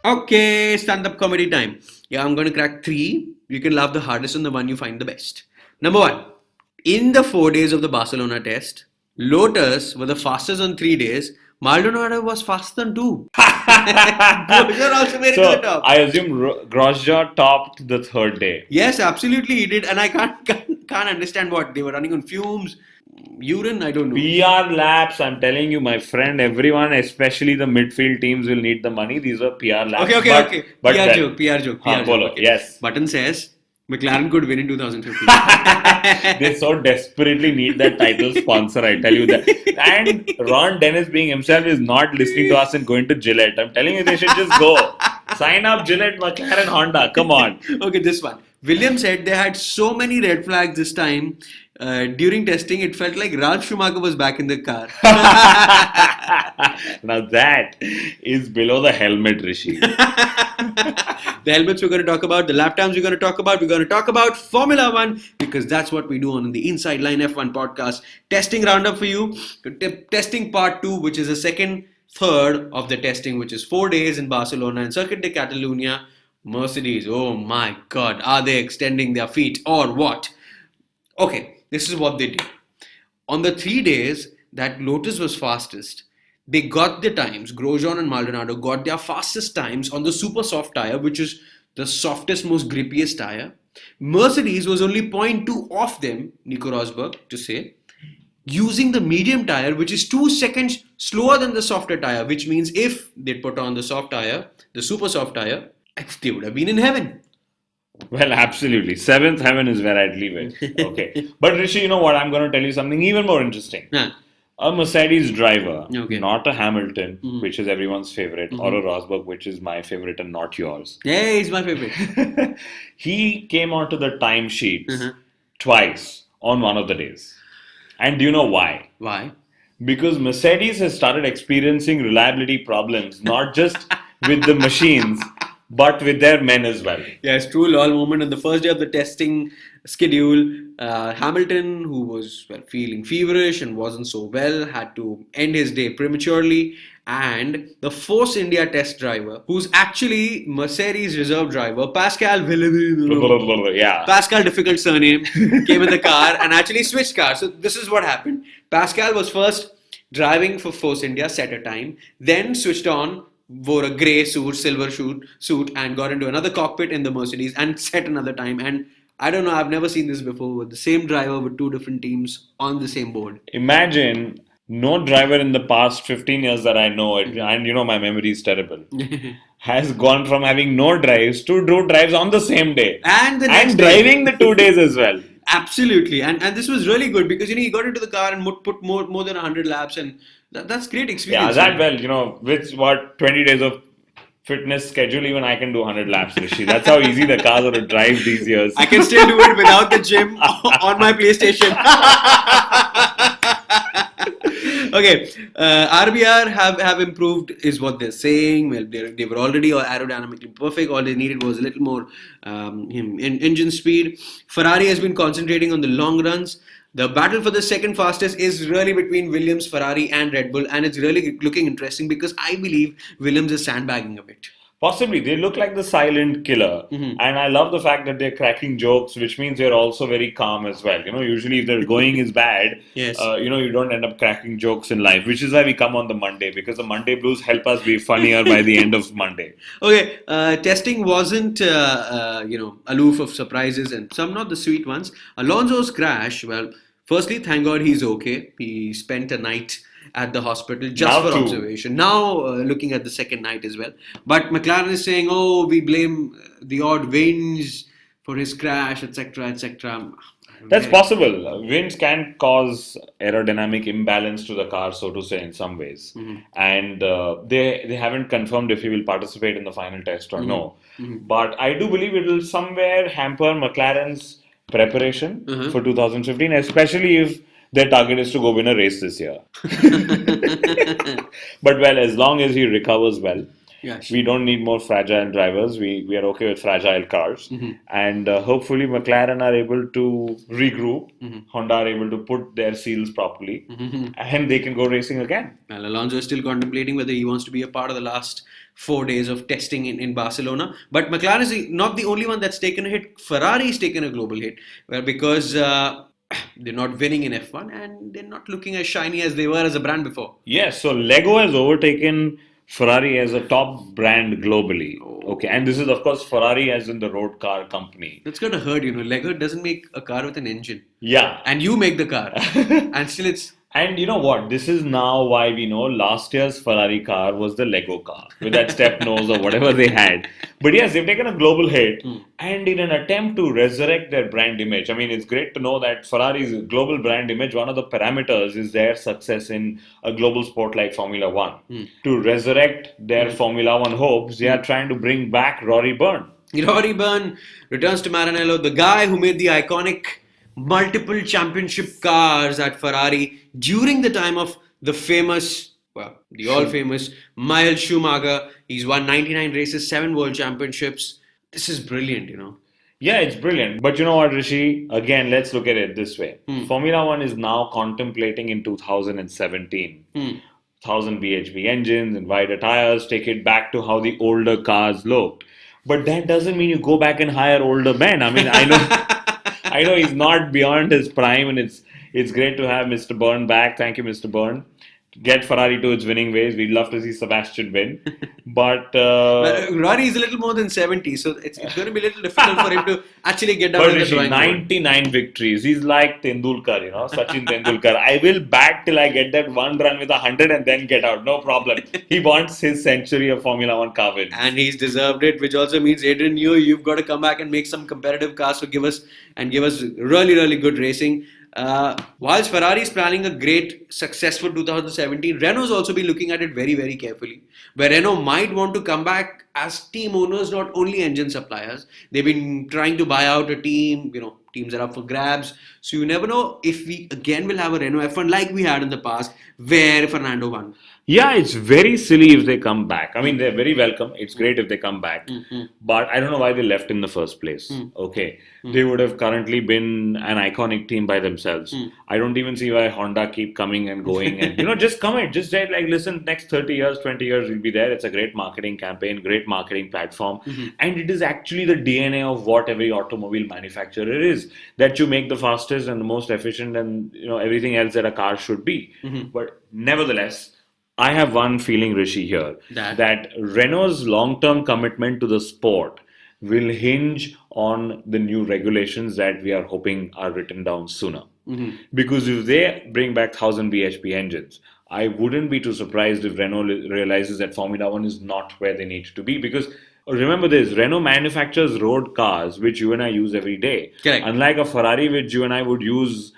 Okay, stand-up comedy time. Yeah, I'm going to crack three. You can laugh the hardest and the one you find the best. Number one, in the 4 days of the Barcelona test, Lotus were the fastest on 3 days. Maldonado was faster than two. Grosjean also made it to the So top. I assume Grosjean topped the third day. Yes, absolutely he did, and I can't understand what they were running on fumes, urine. I don't know. PR laps, I'm telling you, my friend, everyone, especially the midfield teams, will need the money. These are PR laps. Okay. But PR well, joke, PR joke, हाँ, PR joke. bolo, Okay. yes. Button says McLaren could win in 2015. They so desperately need that title sponsor, I tell you that. And Ron Dennis being himself is not listening to us and going to Gillette. I'm telling you, they should just go. Sign up Gillette, McLaren, Honda. Come on. Okay, this one. Williams said they had so many red flags this time. During testing, it felt like Ralf Schumacher was back in the car. Now that is below the helmet, Rishi. The helmets we're going to talk about, the lap times we're going to talk about. We're going to talk about Formula One because that's what we do on the Inside Line F1 podcast. Testing roundup for you. Testing part 2, which is the second third of the testing, which is 4 days in Barcelona and Circuit de Catalunya. Mercedes, oh my god, are they extending their feet or what? Okay, this is what they did. On the 3 days that Lotus was fastest, they got the times. Grosjean and Maldonado got their fastest times on the super soft tire, which is the softest, most grippiest tire. Mercedes was only 0.2 off them, Nico Rosberg to say, using the medium tire, which is 2 seconds slower than the softer tire, which means if they put on the soft tire, the super soft tire, they would have been in heaven. Well, absolutely. Seventh heaven is where I'd leave it. Okay. But Rishi, you know what? I'm going to tell you something even more interesting. Huh. A Mercedes driver, Okay. not a Hamilton, which is everyone's favorite, or a Rosberg, which is my favorite and not yours. Yeah, he's my favorite. He came onto the timesheets twice on one of the days. And do you know why? Why? Because Mercedes has started experiencing reliability problems, not just with the machines, but with their men as well. Yes, true lol moment on the first day of the testing schedule. Hamilton, who was feeling feverish and wasn't so well, had to end his day prematurely. And the Force India test driver, who's actually Mercedes reserve driver, Pascal Villeneuve. Yeah. Pascal, difficult surname, came in the car and actually switched cars. So this is what happened. Pascal was first driving for Force India, set a time, then switched on, wore a grey suit, silver suit, and got into another cockpit in the Mercedes and set another time. And I don't know, I've never seen this before with the same driver with two different teams on the same board. Imagine no driver in the past 15 years that I know, and you know my memory is terrible, has gone from having no drives to do drives on the same day. And the next day. Driving the 2 days as well. Absolutely, and this was really good because he got into the car and put more than 100 laps, and that's great Yeah, experience. that well, with 20 days of fitness schedule, even I can do 100 laps, Rishi. That's how easy the cars are to drive these years. I can still do it without the gym on my PlayStation. Okay, RBR have improved is what they're saying. Well, they were already aerodynamically perfect. All they needed was a little more engine speed. Ferrari has been concentrating on the long runs. The battle for the second fastest is really between Williams, Ferrari and Red Bull, and it's really looking interesting because I believe Williams is sandbagging a bit. Possibly. They look like the silent killer. And I love the fact that they're cracking jokes, which means they're also very calm as well. Usually if their going is bad, Yes. you don't end up cracking jokes in life, which is why we come on the Monday, because the Monday blues help us be funnier by the end of Monday. Okay, testing wasn't, aloof of surprises and some not the sweet ones. Alonso's crash, well, firstly, thank God he's okay. He spent a night at the hospital just Now for too. observation. Now looking at the second night as well. But McLaren is saying, oh, we blame the odd winds for his crash, etc., etc. That's possible. Winds can cause aerodynamic imbalance to the car, so to say, in some ways. And they haven't confirmed if he will participate in the final test or no. But I do believe it will somewhere hamper McLaren's preparation for 2015, especially if their target is to go win a race this year. But well, as long as he recovers well. Yeah, We don't need more fragile drivers. We are okay with fragile cars. Mm-hmm. And hopefully McLaren are able to regroup. Mm-hmm. Honda are able to put their seals properly. Mm-hmm. And they can go racing again. Well, Alonso is still contemplating whether he wants to be a part of the last 4 days of testing in Barcelona. But McLaren is not the only one that's taken a hit. Ferrari's taken a global hit. Well, because they're not winning in F1 and they're not looking as shiny as they were as a brand before. Yes, so Lego has overtaken Ferrari as a top brand globally. Okay, and this is of course Ferrari as in the road car company. That's gonna hurt, Lego doesn't make a car with an engine. Yeah. And you make the car. And still it's... And you know what? This is now why we know last year's Ferrari car was the Lego car with that step nose or whatever they had. But yes, they've taken a global hit and in an attempt to resurrect their brand image. I mean, it's great to know that Ferrari's global brand image, one of the parameters is their success in a global sport like Formula One. To resurrect their Formula One hopes, they are trying to bring back Rory Byrne. Rory Byrne returns to Maranello, the guy who made the iconic multiple championship cars at Ferrari during the time of the famous, the all-famous Michael Schumacher. He's won 99 races, 7 world championships. This is brilliant, Yeah, it's brilliant. But you know what, Rishi? Again, let's look at it this way. Formula One is now contemplating in 2017. 1000 bhp engines and wider tires, take it back to how the older cars looked. But that doesn't mean you go back and hire older men. I mean, I know he's not beyond his prime, and it's great to have Mr. Byrne back. Thank you, Mr. Byrne. Get Ferrari to its winning ways. We'd love to see Sebastian win. But Rory is a little more than 70, so it's going to be a little difficult for him to actually get down to the drawing board. 99 victories. He's like Tendulkar, Sachin Tendulkar. I will bat till I get that one run with 100 and then get out. No problem. He wants his century of Formula One car wins. And he's deserved it, which also means, Adrian, you've got to come back and make some competitive cars to give us really, really good racing. Whilst Ferrari is planning a great, successful 2017, Renault's also been looking at it very, very carefully. Where Renault might want to come back as team owners, not only engine suppliers. They've been trying to buy out a team, teams are up for grabs. So you never know if we again will have a Renault F1 like we had in the past, where Fernando won. Yeah, it's very silly if they come back. I mean, they're very welcome. It's great if they come back. But I don't know why they left in the first place. Okay. They would have currently been an iconic team by themselves. I don't even see why Honda keep coming and going. And, just commit. Just say, listen, next 30 years, 20 years, we'll be there. It's a great marketing campaign, great marketing platform. And it is actually the DNA of what every automobile manufacturer is. That you make the fastest and the most efficient and, everything else that a car should be. But nevertheless, I have one feeling, Rishi, here, that Renault's long-term commitment to the sport will hinge on the new regulations that we are hoping are written down sooner. Because if they bring back 1000 bhp engines, I wouldn't be too surprised if Renault realizes that Formula One is not where they need to be. Because remember this, Renault manufactures road cars, which you and I use every day. Correct. Unlike a Ferrari, which you and I would use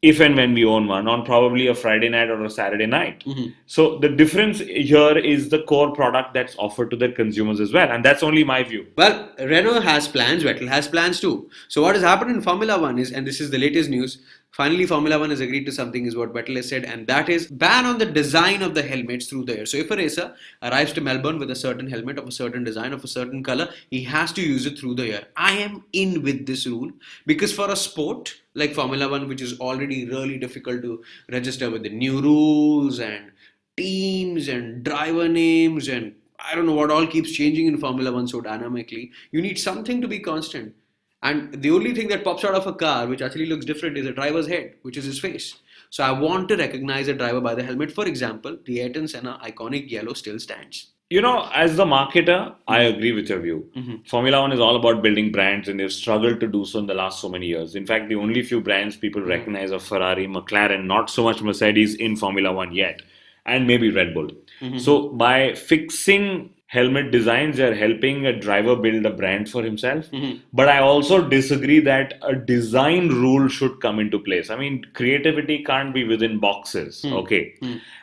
if and when we own one, on probably a Friday night or a Saturday night. So the difference here is the core product that's offered to their consumers as well. And that's only my view. Well, Renault has plans, Vettel has plans too. So what has happened in Formula One is, and this is the latest news, finally Formula One has agreed to something, is what Vettel has said, and that is ban on the design of the helmets through the air. So if a racer arrives to Melbourne with a certain helmet of a certain design, of a certain color, he has to use it through the air. I am in with this rule because for a sport like Formula One, which is already really difficult to register with the new rules and teams and driver names and I don't know what all keeps changing in Formula One so dynamically, you need something to be constant. And the only thing that pops out of a car which actually looks different is a driver's head, which is his face. So I want to recognize a driver by the helmet. For example, the Ayrton Senna iconic yellow still stands. As the marketer, I agree with your view. Formula One is all about building brands and they've struggled to do so in the last so many years. In fact, the only few brands people recognize are Ferrari, McLaren, not so much Mercedes in Formula One yet, and maybe Red Bull. So by fixing helmet designs, they're helping a driver build a brand for himself. But I also disagree that a design rule should come into place. I mean, creativity can't be within boxes. Okay.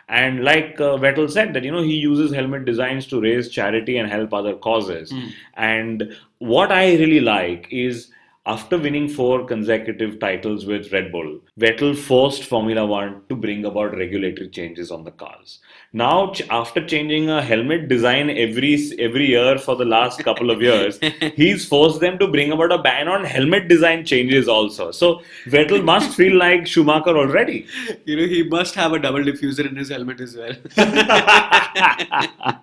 And like Vettel said that, he uses helmet designs to raise charity and help other causes. And what I really like is after winning 4 consecutive titles with Red Bull, Vettel forced Formula One to bring about regulatory changes on the cars. Now, after changing a helmet design every year for the last couple of years, he's forced them to bring about a ban on helmet design changes also. So Vettel must feel like Schumacher already. He must have a double diffuser in his helmet as well.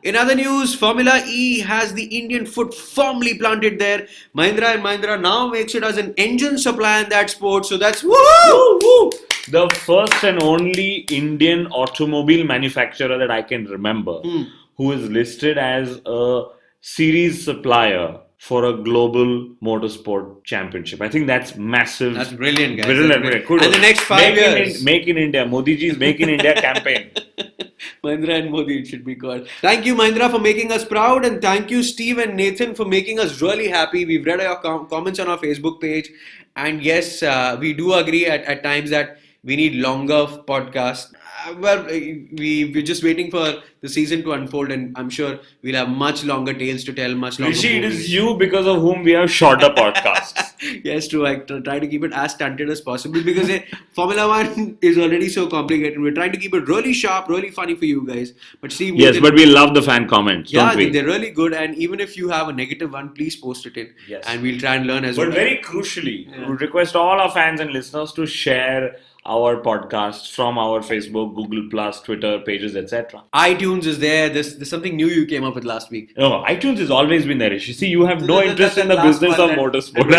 In other news, Formula E has the Indian foot firmly planted there. Mahindra and Mahindra now makes it as an engine supplier in that sport. So that's woo! The first and only Indian automobile manufacturer that I can remember who is listed as a series supplier for a global motorsport championship. I think that's massive. That's brilliant, guys. Brilliant. Kudos. And the next 5 years. Make in India. Modi ji's Make in India campaign. Mahindra and Modi, it should be called. Thank you, Mahindra, for making us proud. And thank you, Steve and Nathan, for making us really happy. We've read your comments on our Facebook page. And yes, we do agree at times that we need longer podcasts. We're just waiting for the season to unfold, and I'm sure we'll have much longer tales to tell, much longer Rishi, it movies. is you because of whom we have shorter podcasts. Yes, true. I try to keep it as stunted as possible because Formula One is already so complicated. We're trying to keep it really sharp, really funny for you guys. But Steve, yes, but we love the fan comments, don't we? They're really good. And even if you have a negative one, please post it in. Yes. And we'll try and learn as well. But very crucially, we would request all our fans and listeners to share our podcast from our Facebook, Google Plus, Twitter pages, etc. iTunes is there. There's something new you came up with last week. No, iTunes has always been there. You see, you have no interest in the business of motorsport.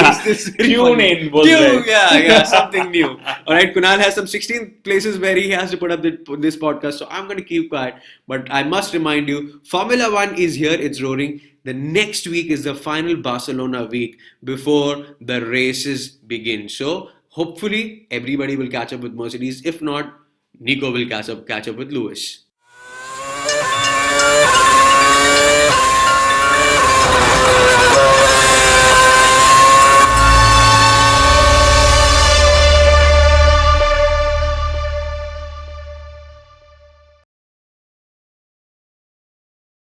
Tune in was there. Yeah, something new. All right, Kunal has some 16 places where he has to put up this podcast, so I'm going to keep quiet. But I must remind you, Formula One is here. It's roaring. The next week is the final Barcelona week before the races begin. So hopefully everybody will catch up with Mercedes. If not, Nico will catch up with Lewis.